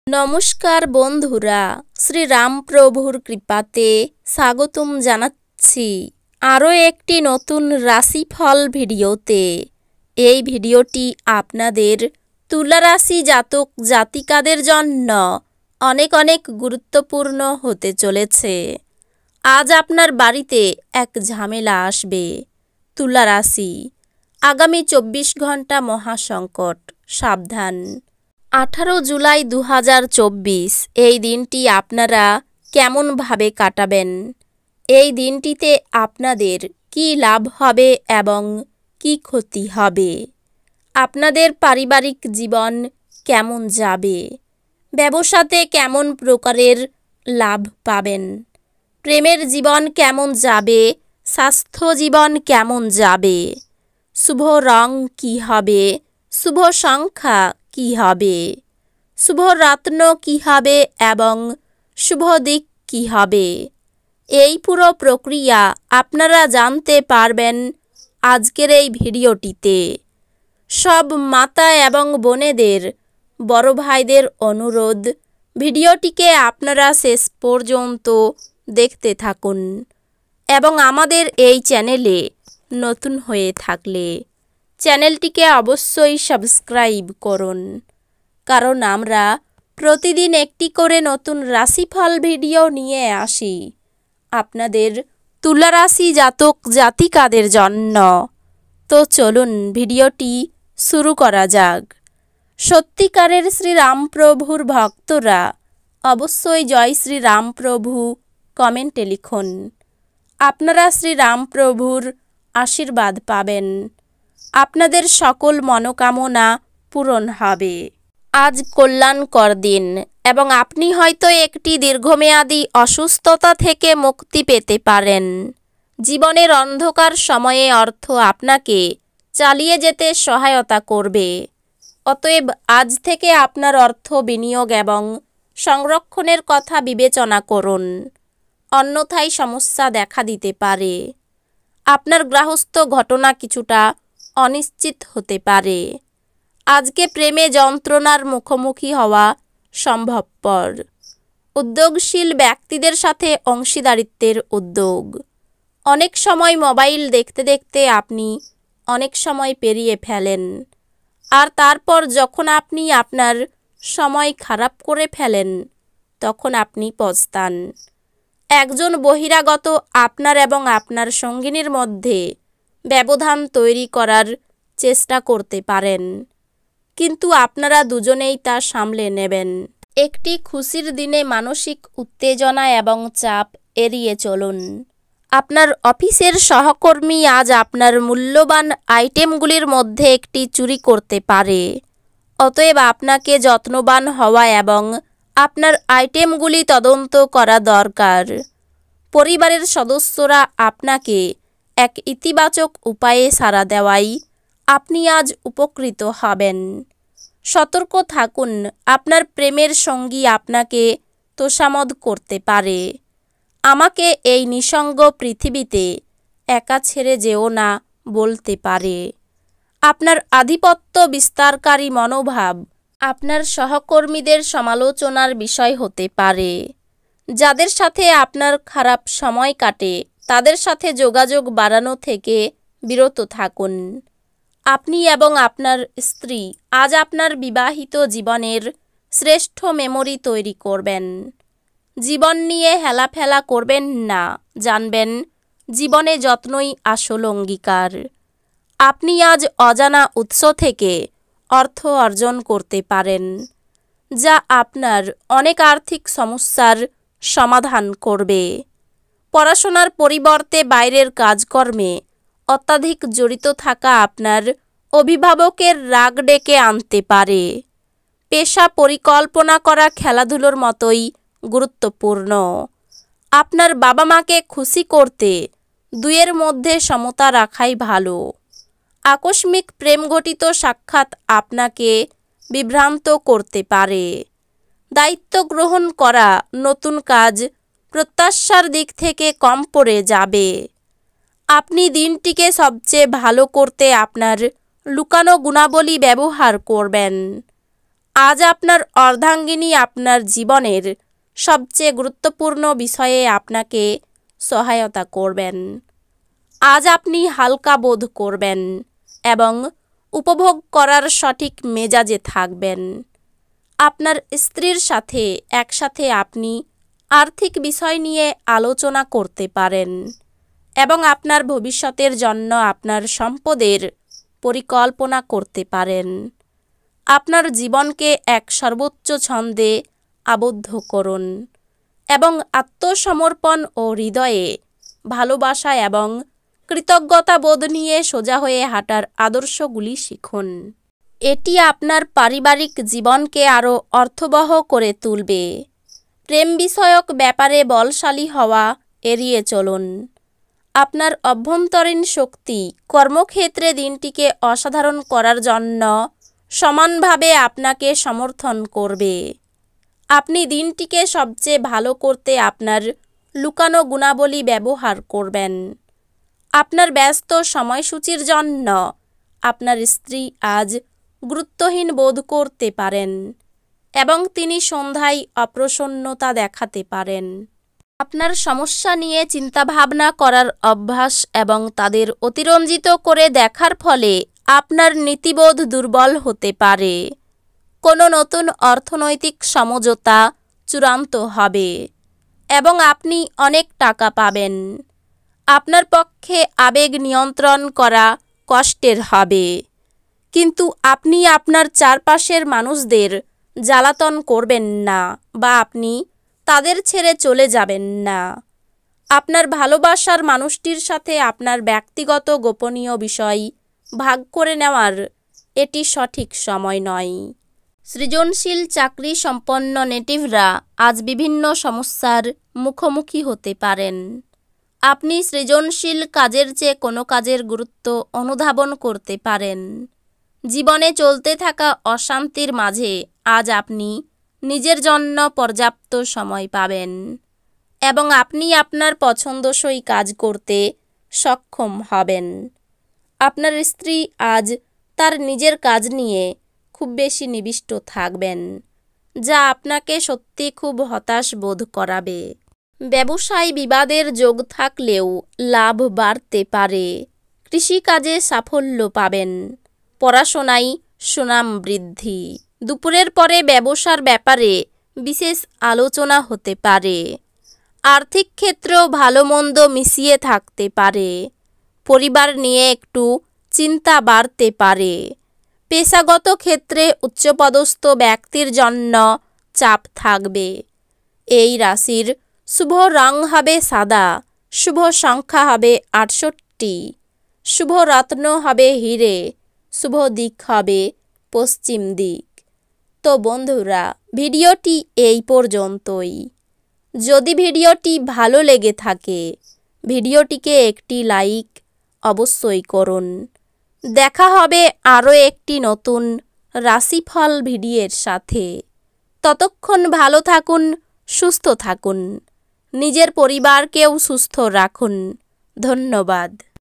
নমস্কার বন্ধুরা, শ্রীরামপ্রভুর কৃপাতে স্বাগতম জানাচ্ছি আরও একটি নতুন রাশিফল ভিডিওতে। এই ভিডিওটি আপনাদের তুলা রাশি জাতক জাতিকাদের জন্য অনেক অনেক গুরুত্বপূর্ণ হতে চলেছে। আজ আপনার বাড়িতে এক ঝামেলা আসবে। তুলা রাশি, আগামী 24 ঘন্টা মহাসংকট, সাবধান। 18 জুলাই 2024 এই দিনটি আপনারা কেমনভাবে কাটাবেন? এই দিনটিতে আপনাদের কি লাভ হবে এবং কি ক্ষতি হবে? আপনাদের পারিবারিক জীবন কেমন যাবে? ব্যবসাতে কেমন প্রকারের লাভ পাবেন? প্রেমের জীবন কেমন যাবে? স্বাস্থ্য জীবন কেমন যাবে? শুভ রং কি হবে? শুভ সংখ্যা কি হবে? শুভ রত্ন কি হবে এবং শুভ দিক কি হবে? এই পুরো প্রক্রিয়া আপনারা জানতে পারবেন আজকের এই ভিডিওটিতে। সব মাতা এবং বোনেদের, বড় ভাইদের অনুরোধ, ভিডিওটিকে আপনারা শেষ পর্যন্ত দেখতে থাকুন এবং আমাদের এই চ্যানেলে নতুন হয়ে থাকলে চ্যানেলটিকে অবশ্যই সাবস্ক্রাইব করুন, কারণ আমরা প্রতিদিন একটি করে নতুন রাশিফল ভিডিও নিয়ে আসি আপনাদের তুলা রাশি জাতক জাতিকাদের জন্য। তো চলুন ভিডিওটি শুরু করা যাক। সত্যিকারের শ্রীরামপ্রভুর ভক্তরা অবশ্যই জয় শ্রীরামপ্রভু কমেন্টে লিখুন। আপনারা শ্রীরামপ্রভুর আশীর্বাদ পাবেন। আপনাদের সকল মনোকামনা পূরণ হবে। আজ কল্যাণকর দিন এবং আপনি হয়তো একটি দীর্ঘমেয়াদী অসুস্থতা থেকে মুক্তি পেতে পারেন। জীবনের অন্ধকার সময়ে অর্থ আপনাকে চালিয়ে যেতে সহায়তা করবে। অতএব আজ থেকে আপনার অর্থ বিনিয়োগ এবং সংরক্ষণের কথা বিবেচনা করুন, অন্যথায় সমস্যা দেখা দিতে পারে। আপনার গৃহস্থ ঘটনা কিছুটা অনিশ্চিত হতে পারে। আজকে প্রেমে যন্ত্রণার মুখোমুখি হওয়া সম্ভবপর। উদ্যোগশীল ব্যক্তিদের সাথে অংশীদারিত্বের উদ্যোগ। অনেক সময় মোবাইল দেখতে দেখতে আপনি অনেক সময় পেরিয়ে ফেলেন, আর তারপর যখন আপনি আপনার সময় খারাপ করে ফেলেন তখন আপনি পস্তান। একজন বহিরাগত আপনার এবং আপনার সঙ্গিনীর মধ্যে ব্যবধান তৈরি করার চেষ্টা করতে পারেন, কিন্তু আপনারা দুজনেই তা সামলে নেবেন। একটি খুশির দিনে মানসিক উত্তেজনা এবং চাপ এড়িয়ে চলুন। আপনার অফিসের সহকর্মী আজ আপনার মূল্যবান আইটেমগুলির মধ্যে একটি চুরি করতে পারে। অতএব আপনাকে যত্নবান হওয়া এবং আপনার আইটেমগুলি তদন্ত করা দরকার। পরিবারের সদস্যরা আপনাকে এক ইতিবাচক উপায়ে সাড়া দেওয়ায় আপনি আজ উপকৃত হবেন। সতর্ক থাকুন, আপনার প্রেমের সঙ্গী আপনাকে তোষামোদ করতে পারে। আমাকে এই নিঃসঙ্গ পৃথিবীতে একা ছেড়ে যেও না বলতে পারে। আপনার আধিপত্য বিস্তারকারী মনোভাব আপনার সহকর্মীদের সমালোচনার বিষয় হতে পারে। যাদের সাথে আপনার খারাপ সময় কাটে তাদের সাথে যোগাযোগ বাড়ানো থেকে বিরত থাকুন। আপনি এবং আপনার স্ত্রী আজ আপনার বিবাহিত জীবনের শ্রেষ্ঠ মেমোরি তৈরি করবেন। জীবন নিয়ে হেলাফেলা করবেন না, জানবেন জীবনে যত্নই আসল অঙ্গীকার। আপনি আজ অজানা উৎস থেকে অর্থ অর্জন করতে পারেন, যা আপনার অনেক আর্থিক সমস্যার সমাধান করবে। পড়াশোনার পরিবর্তে বাইরের কাজকর্মে অত্যাধিক জড়িত থাকা আপনার অভিভাবকের রাগ ডেকে আনতে পারে। পেশা পরিকল্পনা করা খেলাধুলোর মতোই গুরুত্বপূর্ণ। আপনার বাবা মাকে খুশি করতে দুইয়ের মধ্যে সমতা রাখাই ভালো। আকস্মিক প্রেমঘটিত সাক্ষাৎ আপনাকে বিভ্রান্ত করতে পারে। দায়িত্ব গ্রহণ করা নতুন কাজ প্রত্যাশার দিক থেকে কম পড়ে যাবে। আপনি দিনটিকে সবচেয়ে ভালো করতে আপনার লুকানো গুণাবলী ব্যবহার করবেন। আজ আপনার অর্ধাঙ্গিনী আপনার জীবনের সবচেয়ে গুরুত্বপূর্ণ বিষয়ে আপনাকে সহায়তা করবেন। আজ আপনি হালকা বোধ করবেন এবং উপভোগ করার সঠিক মেজাজে থাকবেন। আপনার স্ত্রীর সাথে একসাথে আপনি আর্থিক বিষয় নিয়ে আলোচনা করতে পারেন এবং আপনার ভবিষ্যতের জন্য আপনার সম্পদের পরিকল্পনা করতে পারেন। আপনার জীবনকে এক সর্বোচ্চ ছন্দে আবদ্ধ করুন এবং আত্মসমর্পণ ও হৃদয়ে ভালোবাসা এবং কৃতজ্ঞতা বোধ নিয়ে সোজা হয়ে হাঁটার আদর্শগুলি শিখুন। এটি আপনার পারিবারিক জীবনকে আরও অর্থবহ করে তুলবে। প্রেম বিষয়ক ব্যাপারে বলশালী হওয়া এড়িয়ে চলুন। আপনার অভ্যন্তরীণ শক্তি কর্মক্ষেত্রে দিনটিকে অসাধারণ করার জন্য সমানভাবে আপনাকে সমর্থন করবে। আপনি দিনটিকে সবচেয়ে ভালো করতে আপনার লুকানো গুণাবলী ব্যবহার করবেন। আপনার ব্যস্ত সময়সূচির জন্য আপনার স্ত্রী আজ গুরুত্বহীন বোধ করতে পারেন এবং তিনি সন্ধ্যায় অপ্রসন্নতা দেখাতে পারেন। আপনার সমস্যা নিয়ে চিন্তাভাবনা করার অভ্যাস এবং তাদের অতিরঞ্জিত করে দেখার ফলে আপনার নীতিবোধ দুর্বল হতে পারে। কোনো নতুন অর্থনৈতিক সমঝোতা চূড়ান্ত হবে এবং আপনি অনেক টাকা পাবেন। আপনার পক্ষে আবেগ নিয়ন্ত্রণ করা কষ্টের হবে, কিন্তু আপনি আপনার চারপাশের মানুষদের জ্বালাতন করবেন না বা আপনি তাদের ছেড়ে চলে যাবেন না। আপনার ভালোবাসার মানুষটির সাথে আপনার ব্যক্তিগত গোপনীয় বিষয় ভাগ করে নেওয়ার এটি সঠিক সময় নয়। সৃজনশীল চাকরি সম্পন্ন নেটিভরা আজ বিভিন্ন সমস্যার মুখোমুখি হতে পারেন। আপনি সৃজনশীল কাজের চেয়ে কোনো কাজের গুরুত্ব অনুধাবন করতে পারেন। জীবনে চলতে থাকা অশান্তির মাঝে আজ আপনি নিজের জন্য পর্যাপ্ত সময় পাবেন এবং আপনি আপনার পছন্দসই কাজ করতে সক্ষম হবেন। আপনার স্ত্রী আজ তার নিজের কাজ নিয়ে খুব বেশি নিবিষ্ট থাকবেন, যা আপনাকে সত্যি খুব হতাশ বোধ করাবে। ব্যবসায় বিবাদের যোগ থাকলেও লাভ বাড়তে পারে। কৃষিকাজে সাফল্য পাবেন। পড়াশোনায় সুনাম বৃদ্ধি। দুপুরের পরে ব্যবসার ব্যাপারে বিশেষ আলোচনা হতে পারে। আর্থিক ক্ষেত্রেও ভালো মন্দ মিশিয়ে থাকতে পারে। পরিবার নিয়ে একটু চিন্তা বাড়তে পারে। পেশাগত ক্ষেত্রে উচ্চপদস্থ ব্যক্তির জন্য চাপ থাকবে। এই রাশির শুভ রং হবে সাদা, শুভ সংখ্যা হবে 68, শুভ রত্ন হবে হিরে, শুভ দিক হবে পশ্চিম দিক। তো বন্ধুরা, ভিডিওটি এই পর্যন্তই। যদি ভিডিওটি ভালো লেগে থাকে ভিডিওটিকে একটি লাইক অবশ্যই করুন। দেখা হবে আরও একটি নতুন রাশিফল ভিডিওর সাথে। ততক্ষণ ভালো থাকুন, সুস্থ থাকুন, নিজের পরিবারকেও সুস্থ রাখুন। ধন্যবাদ।